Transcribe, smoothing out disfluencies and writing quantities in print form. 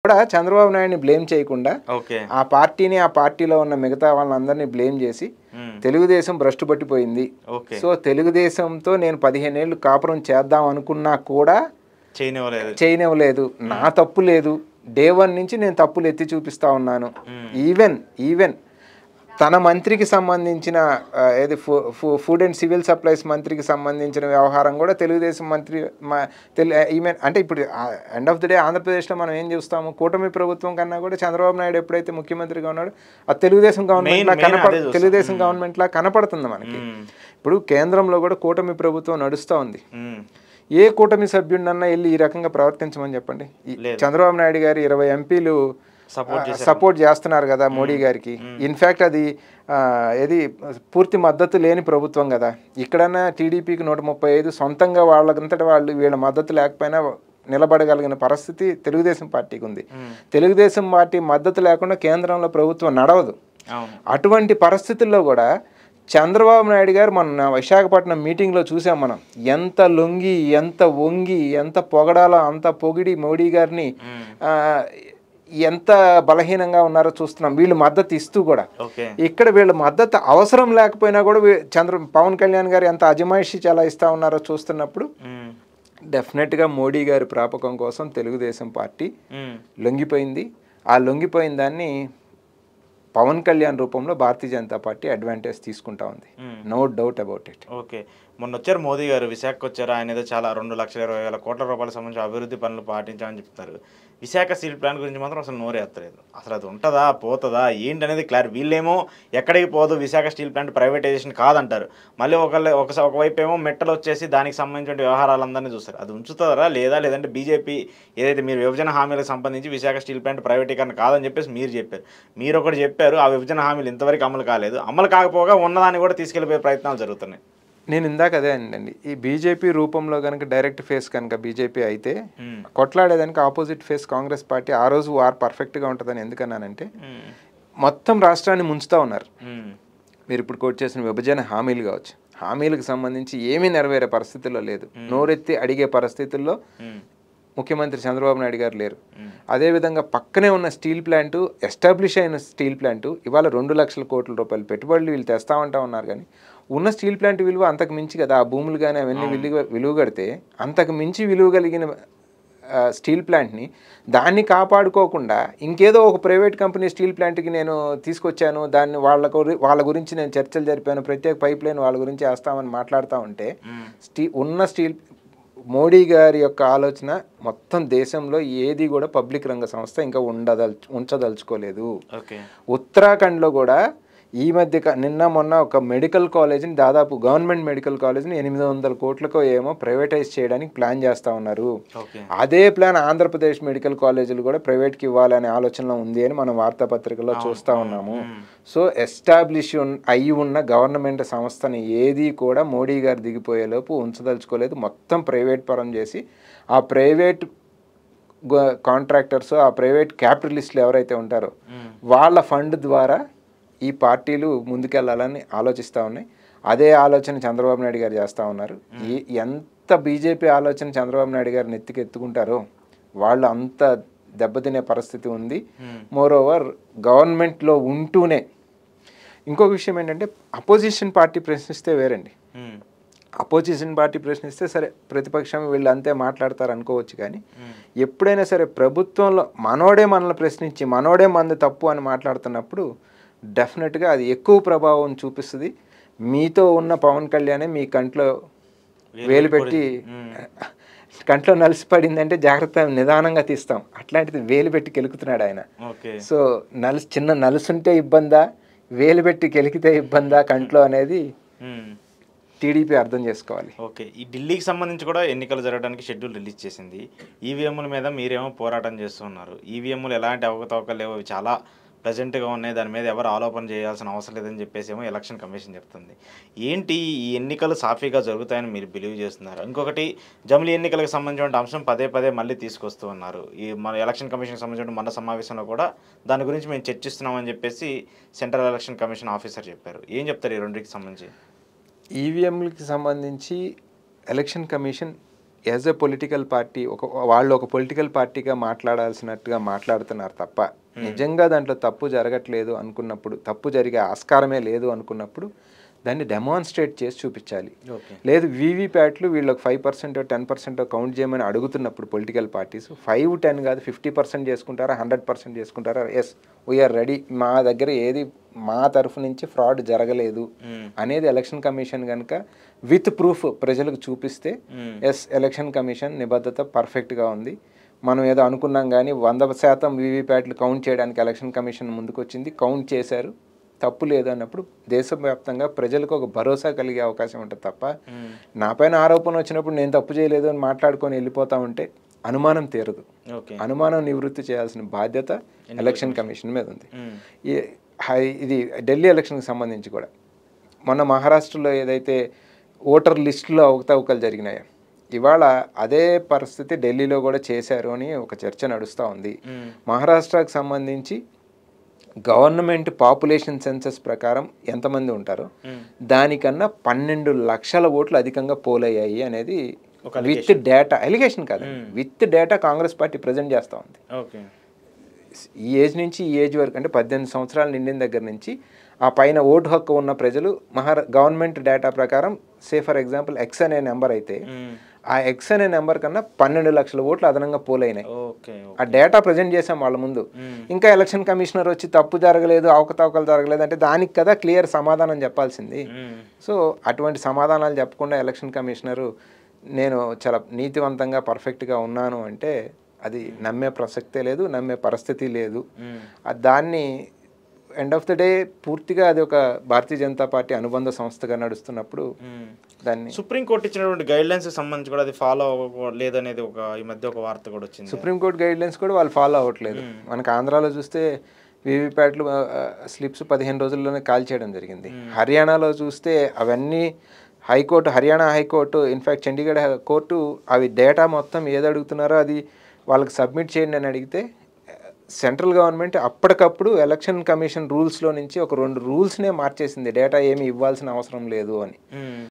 కూడా చంద్రబాబు నాయుడిని బ్లేమ్ చేయకుండా ఓకే ఆ పార్టీని ఆ పార్టీలో ఉన్న మిగతా వాళ్ళందరినీ బ్లేమ్ చేసి తెలుగుదేశం భ్రష్టు పట్టిపోయింది, ఓకే సో తెలుగుదేశంతో నేను 15 ఏళ్ళు కాపురం చేద్దాం అనుకున్నా కూడా చేయనివ్వలేదు, నా తప్పు లేదు, డే 1 నుంచి నేను తప్పులు ఎత్తి చూపిస్తా ఉన్నాను. ఈవెన్ తన మంత్రికి సంబంధించిన ఏది ఫుడ్ అండ్ సివిల్ సప్లైస్ మంత్రికి సంబంధించిన వ్యవహారం కూడా తెలుగుదేశం మంత్రి ఈవెన్ అంటే ఇప్పుడు ఎండ్ ఆఫ్ ది డే ఆంధ్రప్రదేశ్లో మనం ఏం చూస్తాము, కూటమి ప్రభుత్వం కన్నా కూడా చంద్రబాబు నాయుడు ఎప్పుడైతే ముఖ్యమంత్రిగా ఉన్నాడో అది తెలుగుదేశం గవర్నమెంట్లా కనపడుతుంది మనకి. ఇప్పుడు కేంద్రంలో కూడా కూటమి ప్రభుత్వం నడుస్తూ ఉంది. ఏ కూటమి సభ్యుడినన్నా వెళ్ళి ఈ రకంగా ప్రవర్తించమని చెప్పండి. చంద్రబాబు నాయుడు గారు 20 ఎంపీలు సపోర్ట్ చేస్తున్నారు కదా మోడీ గారికి. ఇన్ఫ్యాక్ట్ అది ఏది పూర్తి మద్దతు లేని ప్రభుత్వం కదా. ఇక్కడన్నా టీడీపీకి 135 సొంతంగా వాళ్ళకంతటా వాళ్ళు వీళ్ళ మద్దతు లేకపోయినా నిలబడగలిగిన పరిస్థితి తెలుగుదేశం పార్టీకి ఉంది. తెలుగుదేశం పార్టీ మద్దతు లేకుండా కేంద్రంలో ప్రభుత్వం నడవదు. అటువంటి పరిస్థితుల్లో కూడా చంద్రబాబు నాయుడు గారు మన విశాఖపట్నం మీటింగ్లో చూసాం మనం, ఎంత లొంగి ఎంత వంగి ఎంత పొగడాలో అంత పొగిడి మోడీ గారిని ఎంత బలహీనంగా ఉన్నారో చూస్తున్నాం. వీళ్ళు మద్దతు ఇస్తూ కూడా ఇక్కడ వీళ్ళ మద్దతు అవసరం లేకపోయినా కూడా పవన్ కళ్యాణ్ గారు ఎంత అజమాయిషి చాలా ఇస్తా ఉన్నారో చూస్తున్నప్పుడు డెఫినెట్గా మోడీ గారి ప్రాపకం కోసం తెలుగుదేశం పార్టీ లొంగిపోయింది. ఆ లొంగిపోయిన దాన్ని పవన్ కళ్యాణ్ రూపంలో భారతీయ జనతా పార్టీ అడ్వాంటేజ్ తీసుకుంటా ఉంది, no doubt about it. Okay, మొన్న వచ్చారు మోదీ గారు, విశాఖకు వచ్చారు. ఆయన ఏదో చాలా 2,20,000 కోట్ల రూపాయలకు సంబంధించి అభివృద్ధి పనులు పాటించామని చెప్తున్నారు. విశాఖ స్టీల్ ప్లాంట్ గురించి మాత్రం అసలు నోరేత్తలేదు. అసలు అది ఉంటుందా పోతుందా ఏంటి అనేది క్లారిటీ. వీళ్ళేమో ఎక్కడికి పోదు, విశాఖ స్టీల్ ప్లాంట్ ప్రైవేటైజేషన్ కాదంటారు. మళ్ళీ ఒకవైపు ఏమో మెట్టలు వచ్చేసి దానికి సంబంధించిన వ్యవహారాలందరినీ చూస్తారు. అది ఉంచుతారా లేదంటే బీజేపీ ఏదైతే మీరు విభజన హామీలకు సంబంధించి విశాఖ స్టీల్ ప్లాంట్ ప్రైవేటీకరణ కాదని చెప్పేసి మీరు చెప్పారు. మీరు ఒకటి చెప్పారు, ఆ విభజన హామీలు ఇంతవరకు అమలు కాలేదు. అమలు కాకపోగా ఉన్నదాన్ని కూడా తీసుకెళ్ళిపోయే ప్రయత్నాలు జరుగుతున్నాయి. నేను ఇందాక అదే అండి, ఈ బీజేపీ రూపంలో కనుక డైరెక్ట్ ఫేస్ కనుక బీజేపీ అయితే కొట్లాడేదానికి ఆపోజిట్ ఫేస్ కాంగ్రెస్ పార్టీ ఆ రోజు వార్ పర్ఫెక్ట్గా ఉంటుందని ఎందుకన్నానంటే మొత్తం రాష్ట్రాన్ని ముంచుతూ ఉన్నారు. మీరు ఇప్పుడు కోట్ చేసిన విభజన హామీలు కావచ్చు, హామీలకు సంబంధించి ఏమీ నెరవేరే పరిస్థితుల్లో లేదు, నోరెత్తి అడిగే పరిస్థితుల్లో ముఖ్యమంత్రి చంద్రబాబు నాయుడు గారు లేరు. అదేవిధంగా పక్కనే ఉన్న స్టీల్ ప్లాంటు, ఎస్టాబ్లిష్ అయిన స్టీల్ ప్లాంటు ఇవాళ 2 లక్షల కోట్ల రూపాయలు పెట్టుబడులు వీళ్ళు తెస్తామంటా ఉన్నారు. కానీ ఉన్న స్టీల్ ప్లాంట్ విలువ అంతకు మించి కదా, ఆ భూములు కానీ అవన్నీ విలువ కడితే అంతకు మించి విలువ కలిగిన స్టీల్ ప్లాంట్ని దాన్ని కాపాడుకోకుండా ఇంకేదో ఒక ప్రైవేట్ కంపెనీ స్టీల్ ప్లాంట్కి నేను తీసుకొచ్చాను, దాన్ని వాళ్ళ గురించి నేను చర్చలు జరిపాను, ప్రత్యేక పైప్ లైన్ వాళ్ళ గురించి వేస్తామని మాట్లాడుతూ ఉంటే ఉన్న స్టీల్ మోడీ గారి యొక్క ఆలోచన మొత్తం దేశంలో ఏది కూడా పబ్లిక్ రంగ సంస్థ ఇంకా ఉంచదలుచుకోలేదు. ఉత్తరాఖండ్లో కూడా ఈ మధ్య నిన్న మొన్న ఒక మెడికల్ కాలేజ్ని, దాదాపు గవర్నమెంట్ మెడికల్ కాలేజ్ని 800 కోట్లకో ఏమో ప్రైవేటైజ్ చేయడానికి ప్లాన్ చేస్తూ ఉన్నారు. అదే ప్లాన్ ఆంధ్రప్రదేశ్ మెడికల్ కాలేజీలు కూడా ప్రైవేట్కి ఇవ్వాలనే ఆలోచనలో ఉంది అని మనం వార్తాపత్రికల్లో చూస్తూ ఉన్నాము. సో ఎస్టాబ్లిష్ అయి ఉన్న గవర్నమెంట్ సంస్థని ఏది కూడా మోడీ గారు దిగిపోయేలోపు ఉంచదలుచుకోలేదు. మొత్తం ప్రైవేట్ పరం చేసి ఆ ప్రైవేట్ కాంట్రాక్టర్స్, ఆ ప్రైవేట్ క్యాపిటలిస్టులు ఎవరైతే ఉంటారో వాళ్ళ ఫండ్ ద్వారా ఈ పార్టీలు ముందుకెళ్లాలని ఆలోచిస్తూ ఉన్నాయి. అదే ఆలోచన చంద్రబాబు నాయుడు గారు చేస్తూ ఉన్నారు. ఎంత బీజేపీ ఆలోచన చంద్రబాబు నాయుడు గారిని ఎత్తుకుంటారో వాళ్ళు అంత దెబ్బతినే పరిస్థితి ఉంది. మోరోవర్ గవర్నమెంట్లో ఉంటూనే ఇంకొక విషయం ఏంటంటే అపోజిషన్ పార్టీ ప్రశ్నిస్తే వేరండి. అపోజిషన్ పార్టీ ప్రశ్నిస్తే సరే ప్రతిపక్షం వీళ్ళు అంతే మాట్లాడతారు అనుకోవచ్చు. కానీ ఎప్పుడైనా సరే ప్రభుత్వంలో మనోడే మనల్ని ప్రశ్నించి మనోడే మంది తప్పు అని మాట్లాడుతున్నప్పుడు డెఫినెట్గా అది ఎక్కువ ప్రభావం చూపిస్తుంది. మీతో ఉన్న పవన్ కళ్యాణే మీ కంట్లో వేలు పెట్టి కంట్లో నలిసి పడిందంటే జాగ్రత్త నిదానంగా తీస్తాం, అట్లాంటిది వేలు పెట్టి కెలుకుతున్నాడు ఆయన. సో చిన్న నలుసుంటే ఇబ్బందా, వేలు పెట్టి కెలికితే ఇబ్బందా కంట్లో అనేది టీడీపీ అర్థం చేసుకోవాలి. ఓకే, ఈ ఢిల్లీకి సంబంధించి కూడా ఎన్నికలు జరగడానికి షెడ్యూల్ రిలీజ్ చేసింది. ఈవీఎంల మీద మీరేమో పోరాటం చేస్తున్నారు. ఈవీఎంలు ఎలాంటి అవకతవకలు లేవు, చాలా ప్రజెంట్గా ఉన్నాయి, దాని మీద ఎవరు ఆలోపన చేయాల్సిన అవసరం లేదని చెప్పేసి ఏమో ఎలక్షన్ కమిషన్ చెప్తుంది. ఏంటి ఈ ఎన్నికలు సాఫీగా జరుగుతాయని మీరు బిలీవ్ చేస్తున్నారు? ఇంకొకటి జమిలీ ఎన్నికలకు సంబంధించిన అంశం పదే మళ్ళీ తీసుకొస్తూ ఉన్నారు. ఈ మన ఎలక్షన్ కమిషన్కి సంబంధించిన మన సమావేశంలో కూడా దాని గురించి మేము చర్చిస్తున్నామని చెప్పేసి సెంట్రల్ ఎలక్షన్ కమిషన్ ఆఫీసర్ చెప్పారు. ఏం చెప్తారు ఈ రెండింటికి సంబంధించి? ఈవీఎంలకి సంబంధించి election commission as a political party వాళ్ళు ఒక పొలిటికల్ పార్టీగా మాట్లాడాల్సినట్టుగా మాట్లాడుతున్నారు తప్ప నిజంగా దాంట్లో తప్పు జరగట్లేదు అనుకున్నప్పుడు, తప్పు జరిగే ఆస్కారమే లేదు అనుకున్నప్పుడు దాన్ని డెమాన్స్ట్రేట్ చేసి చూపించాలి. లేదు వీవీప్యాట్లు వీళ్ళకి 5% 10% కౌంట్ చేయమని అడుగుతున్నప్పుడు పొలిటికల్ పార్టీస్ 5-10 కాదు 50% చేసుకుంటారా, 100% చేసుకుంటారా, ఎస్ వీఆర్ రెడీ, మా దగ్గర ఏది మా తరఫు నుంచి ఫ్రాడ్ జరగలేదు అనేది ఎలక్షన్ కమిషన్ కనుక విత్ ప్రూఫ్ ప్రజలకు చూపిస్తే ఎస్ ఎలక్షన్ కమిషన్ నిబద్ధత పర్ఫెక్ట్గా ఉంది, మనం ఏదో అనుకున్నాం కానీ 100% వీవీప్యాట్లు కౌంట్ చేయడానికి ఎలక్షన్ కమిషన్ ముందుకు వచ్చింది, కౌంట్ చేశారు, తప్పు లేదు అన్నప్పుడు దేశవ్యాప్తంగా ప్రజలకు ఒక భరోసా కలిగే అవకాశం ఉంటుంది తప్ప నా పైన ఆరోపణ వచ్చినప్పుడు నేను తప్పు చేయలేదు అని మాట్లాడుకొని వెళ్ళిపోతా ఉంటే అనుమానం తీరదు. అనుమానం నివృత్తి చేయాల్సిన బాధ్యత ఎలక్షన్ కమిషన్ మీద ఉంది. ఇది ఢిల్లీ ఎలక్షన్కి సంబంధించి కూడా మొన్న మహారాష్ట్రలో ఏదైతే ఓటర్ లిస్టులో అవకతవకలు జరిగినాయో ఇవాళ అదే పరిస్థితి ఢిల్లీలో కూడా చేశారు అని ఒక చర్చ నడుస్తూ ఉంది. మహారాష్ట్రకు సంబంధించి గవర్నమెంట్ పాపులేషన్ సెన్సస్ ప్రకారం ఎంతమంది ఉంటారో దానికన్నా 12 లక్షల ఓట్లు అధికంగా పోలయ్యాయి అనేది విత్ డేటా, ఎలిగేషన్ కాదు, with data Congress party present చేస్తూ ఉంది. ఈ ఏజ్ నుంచి ఈ ఏజ్ వరకు అంటే 18 సంవత్సరాలు నిండిన దగ్గర నుంచి ఆ పైన ఓటు హక్కు ఉన్న ప్రజలు గవర్నమెంట్ డేటా ప్రకారం సే ఫర్ ఎగ్జాంపుల్ ఎక్స్ అనే నెంబర్ అయితే ఆ ఎక్స్ అనే నెంబర్ కన్నా 12 లక్షల ఓట్లు అదనంగా పోలైనాయి. ఆ డేటా ప్రజెంట్ చేసాం వాళ్ళ ముందు. ఇంకా ఎలక్షన్ కమిషనర్ వచ్చి తప్పు జరగలేదు, అవకతవకలు జరగలేదు అంటే దానికి కదా క్లియర్ సమాధానం చెప్పాల్సింది. సో అటువంటి సమాధానాలు చెప్పకుండా ఎలక్షన్ కమిషనరు నేను చాలా నీతివంతంగా పర్ఫెక్ట్గా ఉన్నాను అంటే అది నమ్మే ప్రసక్తే లేదు, నమ్మే పరిస్థితి లేదు. దాన్ని ఎండ్ ఆఫ్ ద డే పూర్తిగా అది ఒక భారతీయ జనతా పార్టీ అనుబంధ సంస్థగా నడుస్తున్నప్పుడు దాన్ని సుప్రీంకోర్టు ఇచ్చినటువంటి గైడ్ లైన్స్ సంబంధించి కూడా అది ఫాలో అవ్వలేదు అనేది ఈ మధ్య ఒక వార్త కూడా వచ్చింది. సుప్రీంకోర్టు గైడ్ లైన్స్ కూడా వాళ్ళు ఫాలో అవ్వట్లేదు. మనకు ఆంధ్రాలో చూస్తే వీవీప్యాట్లు స్లిప్స్ 15 రోజుల్లోనే కాల్ చేయడం జరిగింది. హర్యానాలో చూస్తే అవన్నీ Haryana high court in fact Chandigarh court అవి డేటా మొత్తం ఏది అడుగుతున్నారో అది వాళ్ళకి సబ్మిట్ చేయండి అని అడిగితే సెంట్రల్ గవర్నమెంట్ అప్పటికప్పుడు ఎలక్షన్ కమిషన్ రూల్స్లో నుంచి ఒక 2 రూల్స్నే మార్చేసింది, డేటా ఏమి ఇవ్వాల్సిన అవసరం లేదు అని.